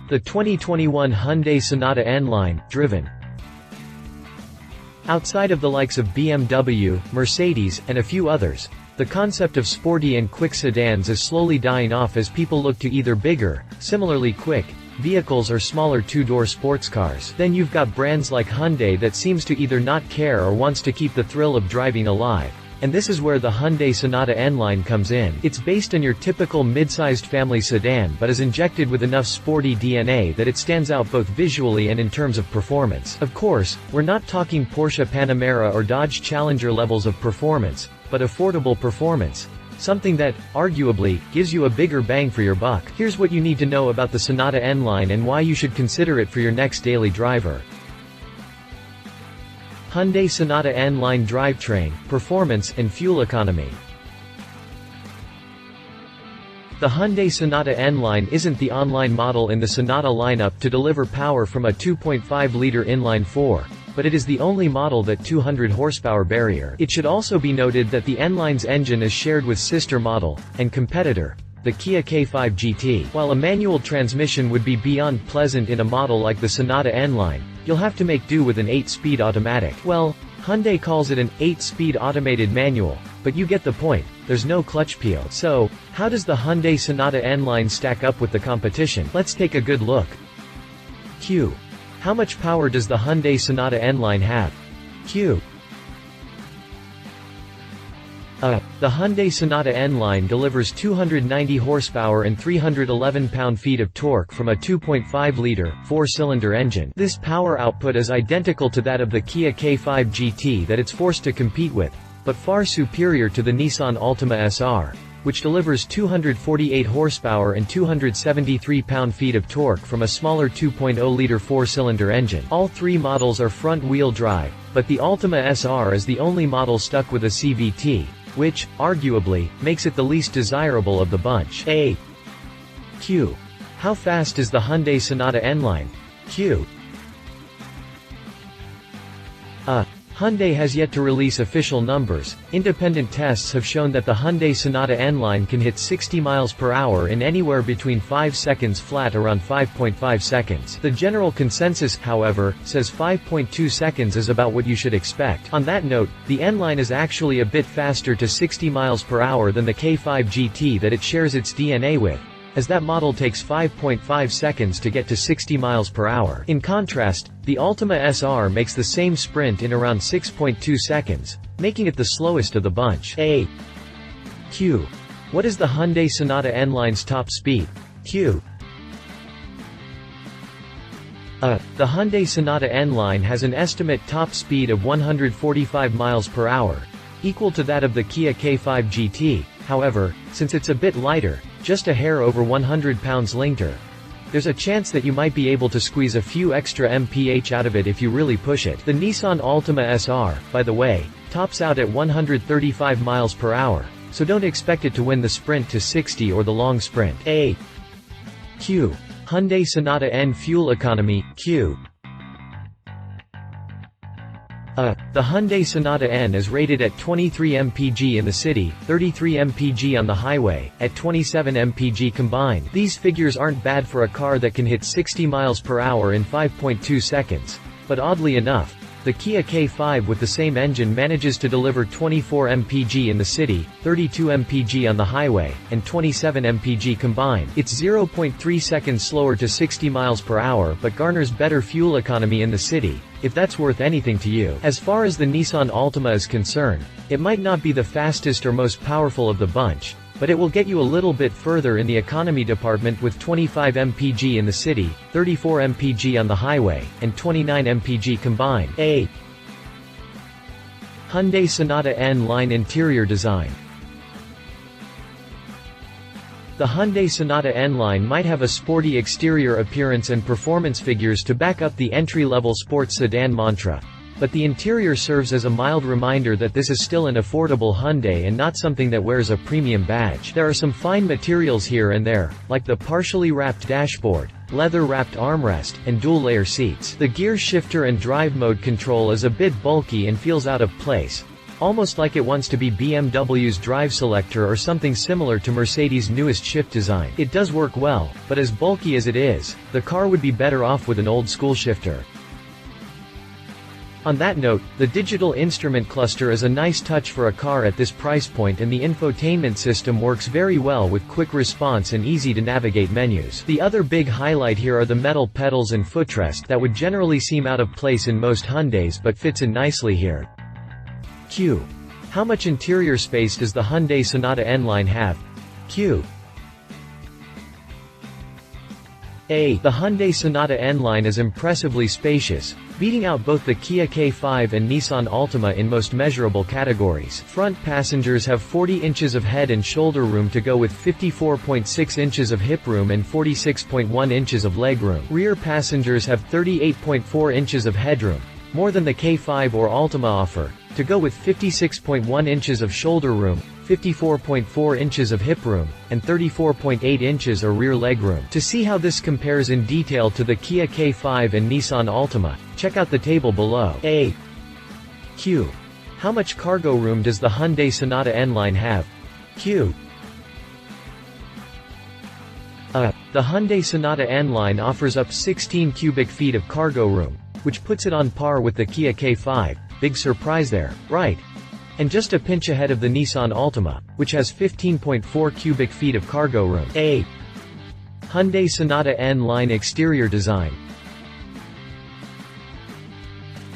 The 2021 Hyundai Sonata N-Line, driven. Outside of the likes of BMW, Mercedes, and a few others, the concept of sporty and quick sedans is slowly dying off as people look to either bigger, similarly quick, vehicles or smaller two-door sports cars. Then you've got brands like Hyundai that seems to either not care or wants to keep the thrill of driving alive. And this is where the Hyundai Sonata N-Line comes in. It's based on your typical mid-sized family sedan but is injected with enough sporty DNA that it stands out both visually and in terms of performance. Of course, we're not talking Porsche Panamera or Dodge Challenger levels of performance, but affordable performance. Something that, arguably, gives you a bigger bang for your buck. Here's what you need to know about the Sonata N-Line and why you should consider it for your next daily driver. Hyundai Sonata N-Line drivetrain, performance, and fuel economy. The Hyundai Sonata N-Line isn't the online model in the Sonata lineup to deliver power from a 2.5-liter inline-4, but it is the only model that 200 horsepower barrier. It should also be noted that the N-Line's engine is shared with sister model, and competitor, the Kia K5 GT. While a manual transmission would be beyond pleasant in a model like the Sonata N-Line, you'll have to make do with an 8-speed automatic. Well, Hyundai calls it an 8-speed automated manual, but you get the point, there's no clutch peel. So, how does the Hyundai Sonata N-Line stack up with the competition? Let's take a good look. Q. How much power does the Hyundai Sonata N-Line have? Q. The Hyundai Sonata N-Line delivers 290 horsepower and 311 pound-feet of torque from a 2.5-liter, 4-cylinder engine. This power output is identical to that of the Kia K5 GT that it's forced to compete with, but far superior to the Nissan Altima SR, which delivers 248 horsepower and 273 pound-feet of torque from a smaller 2.0-liter 4-cylinder engine. All three models are front-wheel drive, but the Altima SR is the only model stuck with a CVT, which, arguably, makes it the least desirable of the bunch. A. Q. How fast is the Hyundai Sonata N-Line? Q. Hyundai has yet to release official numbers. Independent tests have shown that the Hyundai Sonata N-Line can hit 60 miles per hour in anywhere between 5 seconds flat around 5.5 seconds. The general consensus, however, says 5.2 seconds is about what you should expect. On that note, the N-Line is actually a bit faster to 60 miles per hour than the K5 GT that it shares its DNA with, as that model takes 5.5 seconds to get to 60 miles per hour. In contrast, the Altima SR makes the same sprint in around 6.2 seconds, making it the slowest of the bunch. A. Q. What is the Hyundai Sonata N-Line's top speed? Q. The Hyundai Sonata N-Line has an estimate top speed of 145 miles per hour, equal to that of the Kia K5 GT. However, since it's a bit lighter, just a hair over 100 pounds lighter, there's a chance that you might be able to squeeze a few extra mph out of it if you really push it. The Nissan Altima SR, by the way, tops out at 135 miles per hour, so don't expect it to win the sprint to 60 or the long sprint. A. Q. Hyundai Sonata N fuel economy. Q. The Hyundai Sonata N is rated at 23 mpg in the city, 33 mpg on the highway, at 27 mpg combined. These figures aren't bad for a car that can hit 60 miles per hour in 5.2 seconds, but oddly enough, the Kia K5 with the same engine manages to deliver 24 mpg in the city, 32 mpg on the highway, and 27 mpg combined. It's 0.3 seconds slower to 60 miles per hour but garners better fuel economy in the city, if that's worth anything to you. As far as the Nissan Altima is concerned, it might not be the fastest or most powerful of the bunch, but it will get you a little bit further in the economy department with 25 mpg in the city, 34 mpg on the highway, and 29 mpg combined. A. Hyundai Sonata N-Line interior design. The Hyundai Sonata N-Line might have a sporty exterior appearance and performance figures to back up the entry-level sports sedan mantra, but the interior serves as a mild reminder that this is still an affordable Hyundai and not something that wears a premium badge. There are some fine materials here and there, like the partially wrapped dashboard, leather-wrapped armrest, and dual-layer seats. The gear shifter and drive mode control is a bit bulky and feels out of place, Almost like it wants to be BMW's drive selector or something similar to Mercedes' newest shift design. It does work well, but as bulky as it is, the car would be better off with an old-school shifter. On that note, the digital instrument cluster is a nice touch for a car at this price point, and the infotainment system works very well with quick response and easy-to-navigate menus. The other big highlight here are the metal pedals and footrest that would generally seem out of place in most Hyundais but fits in nicely here. Q. How much interior space does the Hyundai Sonata N-Line have? Q. A. The Hyundai Sonata N-Line is impressively spacious, beating out both the Kia K5 and Nissan Altima in most measurable categories. Front passengers have 40 inches of head and shoulder room to go with 54.6 inches of hip room and 46.1 inches of leg room. Rear passengers have 38.4 inches of headroom, more than the K5 or Altima offer, to go with 56.1 inches of shoulder room, 54.4 inches of hip room, and 34.8 inches of rear leg room. To see how this compares in detail to the Kia K5 and Nissan Altima, check out the table below. A. Q. How much cargo room does the Hyundai Sonata N-Line have? Q. The Hyundai Sonata N-Line offers up 16 cubic feet of cargo room, which puts it on par with the Kia K5. Big surprise there, right? And just a pinch ahead of the Nissan Altima, which has 15.4 cubic feet of cargo room. A. Hyundai Sonata N-Line exterior design.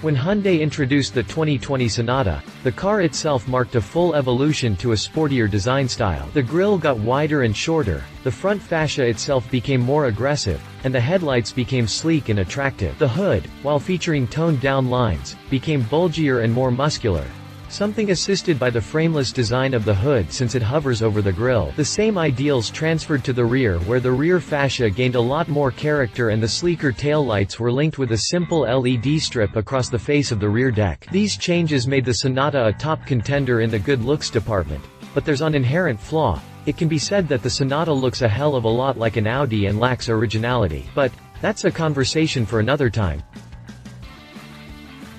When Hyundai introduced the 2020 Sonata, the car itself marked a full evolution to a sportier design style. The grille got wider and shorter, the front fascia itself became more aggressive, and the headlights became sleek and attractive. The hood, while featuring toned-down lines, became bulgier and more muscular, something assisted by the frameless design of the hood since it hovers over the grille. The same ideals transferred to the rear, where the rear fascia gained a lot more character and the sleeker taillights were linked with a simple LED strip across the face of the rear deck. These changes made the Sonata a top contender in the good looks department, but there's an inherent flaw. It can be said that the Sonata looks a hell of a lot like an Audi and lacks originality. But that's a conversation for another time.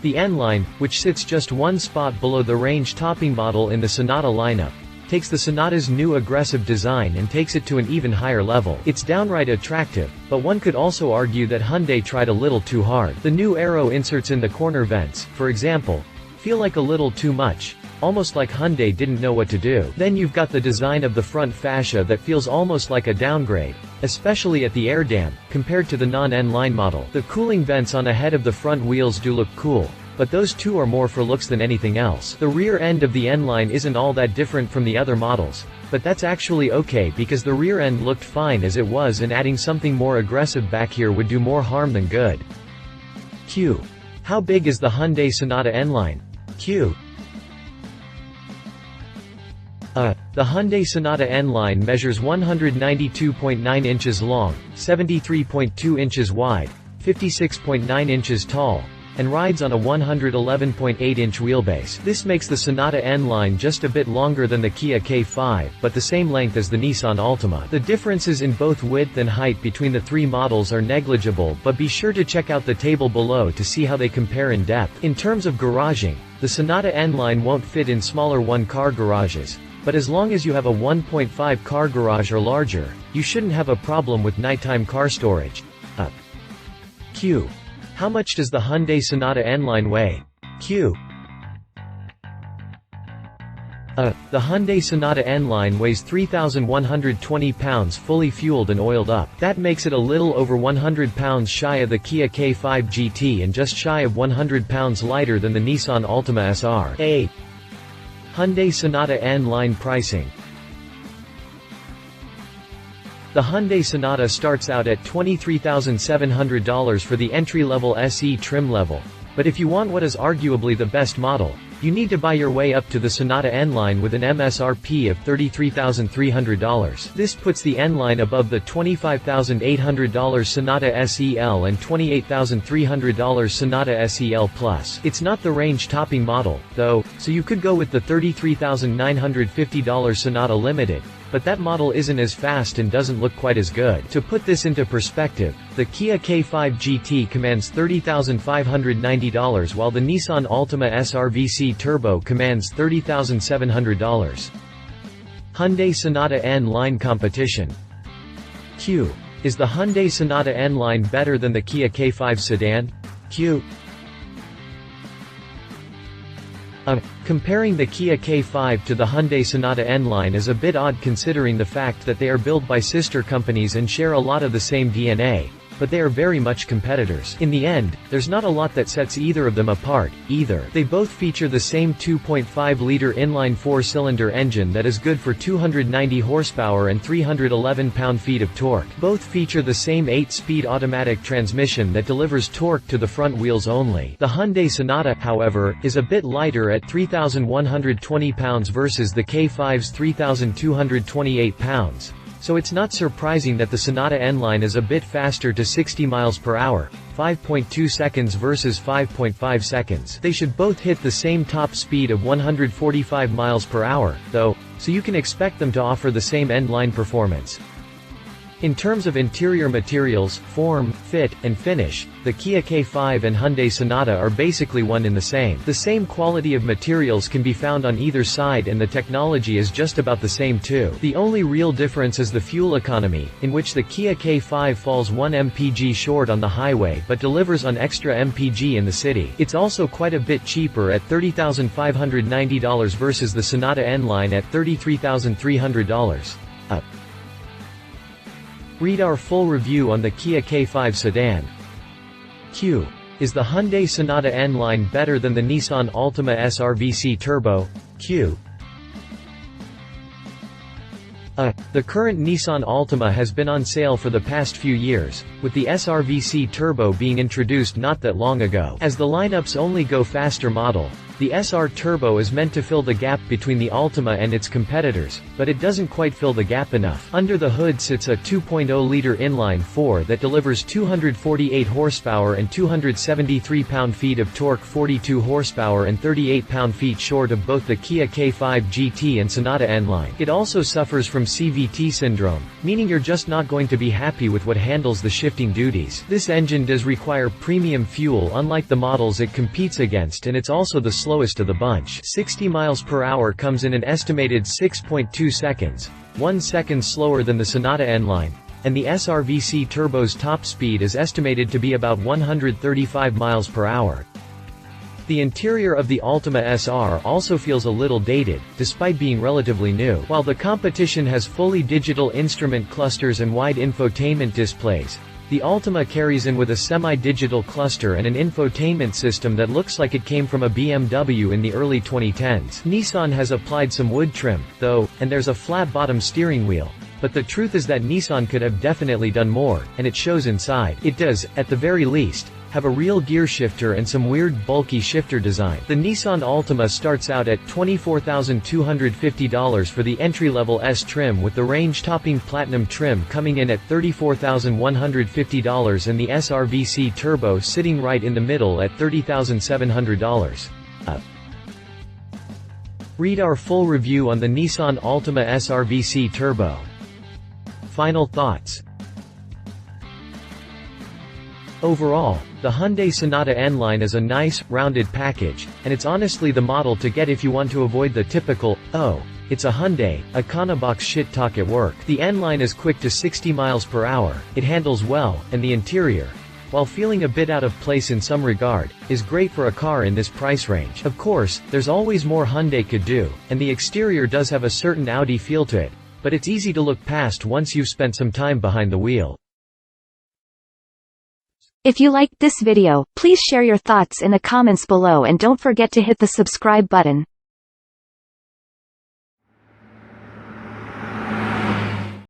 The N-Line, which sits just one spot below the range-topping model in the Sonata lineup, takes the Sonata's new aggressive design and takes it to an even higher level. It's downright attractive, but one could also argue that Hyundai tried a little too hard. The new aero inserts in the corner vents, for example, feel like a little too much, almost like Hyundai didn't know what to do. Then you've got the design of the front fascia that feels almost like a downgrade, especially at the air dam, compared to the non-N-Line model. The cooling vents on ahead of the front wheels do look cool, but those two are more for looks than anything else. The rear end of the N-Line isn't all that different from the other models, but that's actually okay because the rear end looked fine as it was, and adding something more aggressive back here would do more harm than good. Q. How big is the Hyundai Sonata N-Line? Q. The Hyundai Sonata N-Line measures 192.9 inches long, 73.2 inches wide, 56.9 inches tall, and rides on a 111.8-inch wheelbase. This makes the Sonata N-Line just a bit longer than the Kia K5, but the same length as the Nissan Altima. The differences in both width and height between the three models are negligible, but be sure to check out the table below to see how they compare in depth. In terms of garaging, the Sonata N-Line won't fit in smaller one-car garages, but as long as you have a 1.5 car garage or larger, you shouldn't have a problem with nighttime car storage. Q. How much does the Hyundai Sonata N-Line weigh? Q. The Hyundai Sonata N-Line weighs 3,120 pounds fully fueled and oiled up. That makes it a little over 100 pounds shy of the Kia K5 GT and just shy of 100 pounds lighter than the Nissan Altima SR. A. Hyundai Sonata N-Line pricing. The Hyundai Sonata starts out at $23,700 for the entry-level SE trim level, but if you want what is arguably the best model, you need to buy your way up to the Sonata N-Line with an MSRP of $33,300. This puts the N-Line above the $25,800 Sonata SEL and $28,300 Sonata SEL Plus. It's not the range-topping model, though, so you could go with the $33,950 Sonata Limited, but that model isn't as fast and doesn't look quite as good. To put this into perspective, the Kia K5 GT commands $30,590 while the Nissan Altima SRVC Turbo commands $30,700. Hyundai Sonata N-Line competition. Q. Is the Hyundai Sonata N-Line better than the Kia K5 sedan? Q. Comparing the Kia K5 to the Hyundai Sonata N-Line is a bit odd considering the fact that they are built by sister companies and share a lot of the same DNA, but they are very much competitors. In the end, there's not a lot that sets either of them apart, either. They both feature the same 2.5-liter inline 4-cylinder engine that is good for 290 horsepower and 311 pound-feet of torque. Both feature the same 8-speed automatic transmission that delivers torque to the front wheels only. The Hyundai Sonata, however, is a bit lighter at 3,120 pounds versus the K5's 3,228 pounds. So it's not surprising that the Sonata N-Line is a bit faster to 60 miles per hour, 5.2 seconds versus 5.5 seconds. They should both hit the same top speed of 145 miles per hour, though, so you can expect them to offer the same N-Line performance. In terms of interior materials, form, fit, and finish, the Kia K5 and Hyundai Sonata are basically one in the same. The same quality of materials can be found on either side and the technology is just about the same too. The only real difference is the fuel economy, in which the Kia K5 falls 1 mpg short on the highway but delivers on extra mpg in the city. It's also quite a bit cheaper at $30,590 versus the Sonata N-Line at $33,300. Read our full review on the Kia K5 sedan. Q. Is the Hyundai Sonata N-Line better than the Nissan Altima SRVC Turbo? Q. The current Nissan Altima has been on sale for the past few years, with the SRVC Turbo being introduced not that long ago. As the lineup's only go-faster model, the SR Turbo is meant to fill the gap between the Altima and its competitors, but it doesn't quite fill the gap enough. Under the hood sits a 2.0-liter inline 4 that delivers 248 horsepower and 273 pound-feet of torque, 42 horsepower and 38 pound-feet short of both the Kia K5 GT and Sonata N-Line. It also suffers from CVT syndrome, meaning you're just not going to be happy with what handles the shifting duties. This engine does require premium fuel unlike the models it competes against, and it's also the slowest of the bunch. 60 miles per hour comes in an estimated 6.2 seconds, 1 second slower than the Sonata N-Line, and the SRVC Turbo's top speed is estimated to be about 135 miles per hour. The interior of the Altima SR also feels a little dated, despite being relatively new. While the competition has fully digital instrument clusters and wide infotainment displays, the Altima carries in with a semi-digital cluster and an infotainment system that looks like it came from a BMW in the early 2010s. Nissan has applied some wood trim, though, and there's a flat-bottom steering wheel. But the truth is that Nissan could have definitely done more, and it shows inside. It does, at the very least, have a real gear shifter and some weird bulky shifter design. The Nissan Altima starts out at $24,250 for the entry-level S trim, with the range-topping Platinum trim coming in at $34,150 and the SRVC Turbo sitting right in the middle at $30,700. Read our full review on the Nissan Altima SRVC Turbo. Final thoughts. Overall, the Hyundai Sonata N-Line is a nice, rounded package, and it's honestly the model to get if you want to avoid the typical, "Oh, it's a Hyundai, Econobox shit talk at work." The N-Line is quick to 60 miles per hour, it handles well, and the interior, while feeling a bit out of place in some regard, is great for a car in this price range. Of course, there's always more Hyundai could do, and the exterior does have a certain Audi feel to it, but it's easy to look past once you've spent some time behind the wheel. If you liked this video, please share your thoughts in the comments below and don't forget to hit the subscribe button.